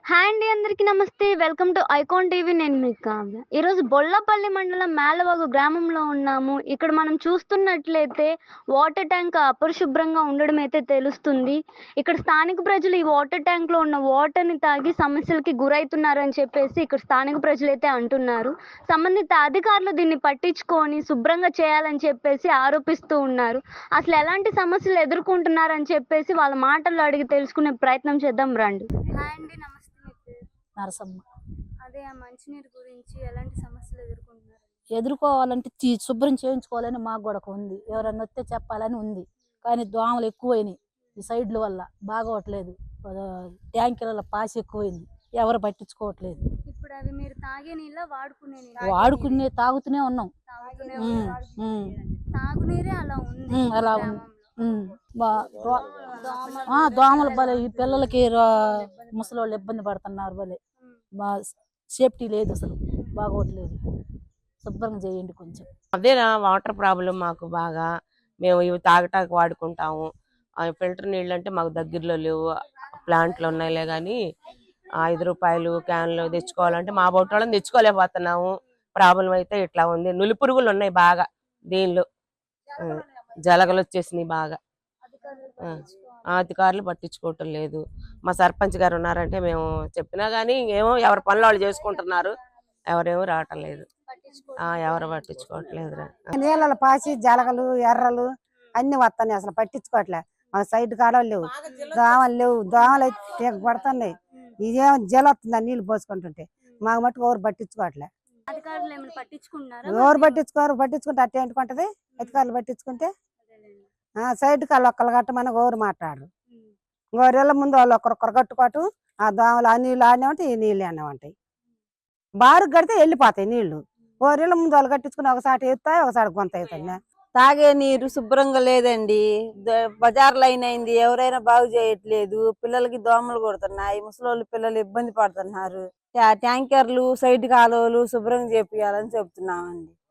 Hi అండి. అందరికీ నమస్తే. Welcome to icon TV. నేను మీ కావ్య. ఈరోజు బొల్లపల్లి మండలం మేలవాగు గ్రామంలో ఉన్నాము. ఇక్కడ మనం చూస్తున్నట్లయితే వాటర్ ట్యాంక్ అపరిశుభ్రంగా ఉండడం అయితే తెలుస్తుంది. ఇక్కడ స్థానిక ప్రజలు ఈ వాటర్ ట్యాంక్‌లో ఉన్న వాటర్‌ని తాగి సమస్యలకి గురైతున్నారని చెప్పేసి ఇక్కడ స్థానిక ప్రజలైతే అంటున్నారు. సంబంధిత అధికారులు దీన్ని పట్టించుకొని శుభ్రంగా చేయాలని చెప్పేసి ఆరోపిస్తూ ఉన్నారు. అసలు ఎలాంటి సమస్యలు ఎదుర్కొంటున్నారని చెప్పేసి వాళ్ళ మాటల్లో అడిగి తెలుసుకునే ప్రయత్నం చేద్దాం రండి. హాయ్ అండి. నమస్తే. నరసమ్మ. అదే ఆ మంచినీరు గురించి ఎలాంటి సమస్యలు ఎదుర్కొంటున్నారు? ఎదుర్కోవాలంటే శుభ్రం చేయించుకోవాలని మాకు కూడా ఉంది. ఎవరన్నా వస్తే చెప్పాలని ఉంది. కానీ దోమలు ఎక్కువైనాయి ఈ సైడ్ల వల్ల బాగోట్లేదు. ట్యాంకీలలో పాసి ఎక్కువైంది. ఎవరు పట్టించుకోవట్లేదు. ఇప్పుడు అవి మీరు తాగే నీళ్ళ వాడుకునే వాడుకునే తాగుతూనే ఉన్నాం. తాగునీరే అలా ఉంది. అలా ఉంది. దోమలు భలే ఈ పిల్లలకి ముసలోళ్ళు ఇబ్బంది పడుతున్నారు. భలే సేఫ్టీ లేదు, అసలు బాగోట్లేదు. శుభ్రంగా చేయండి కొంచెం. అదేనా వాటర్ ప్రాబ్లం మాకు బాగా. మేము ఇవి తాగటానికి వాడుకుంటాము. ఫిల్టర్ నీళ్ళు అంటే మాకు దగ్గరలో లేవు, ప్లాంట్లు ఉన్నాయిలే కానీ 5 రూపాయలు క్యాన్లు తెచ్చుకోవాలంటే మా బొట్టోళ్ళని తెచ్చుకోలేకపోతున్నాము. ప్రాబ్లం అయితే ఇట్లా ఉంది. నులి పురుగులు ఉన్నాయి బాగా దీనిలో, జలగలు వచ్చేసినాయి బాగా. అధికారులు పట్టించుకోవటం లేదు. మా సర్పంచ్ గారు ఉన్నారంటే మేము చెప్పినా కానీ ఏమో ఎవరి పనులు వాళ్ళు చేసుకుంటున్నారు, ఎవరేమో రావటం లేదు. ఎవరు పట్టించుకోవట్లేదు. నీళ్ళలో పాసి జలగలు ఎర్రలు అన్ని వస్తాయి, అసలు పట్టించుకోవట్లే. మాకు సైడ్ కాలువలు లేవు, దోమలు అయితే పడుతున్నాయి. ఇదేమో జల వస్తుంది నీళ్ళు పోసుకుంటుంటే. మాకు మట్టుకు ఎవరు పట్టించుకోవట్లే. ఎవరు పట్టించుకుంటే అట్టే ఏంటుకుంటది. అధికారులు పట్టించుకుంటే సైడ్ కాళ్ళు ఒక్కరు కట్టమని ఎవరు మాట్లాడరు. గోరెళ్ళ ముందు వాళ్ళు ఒక్కరొక్కరు కట్టుకోవటం, ఆ దోమలు ఆ నీళ్ళు ఆడినామంటే ఈ నీళ్ళు ఆడినామంటాయి. బారు కడితే వెళ్ళిపోతాయి నీళ్లు. గోరెళ్ళ ముందు వాళ్ళు కట్టించుకుని ఒకసారి ఎత్తాయి, ఒకసారి కొంత అవుతాయి. తాగే నీరు శుభ్రంగా లేదండి. బజార్ లైన్ అయింది, ఎవరైనా బాగు చేయట్లేదు. పిల్లలకి దోమలు కొడుతున్నాయి, ముసలోళ్ళు పిల్లలు ఇబ్బంది పడుతున్నారు. ట్యాంకర్లు సైడ్ కాలువలు శుభ్రం చేపియాలని చెప్తున్నామండి.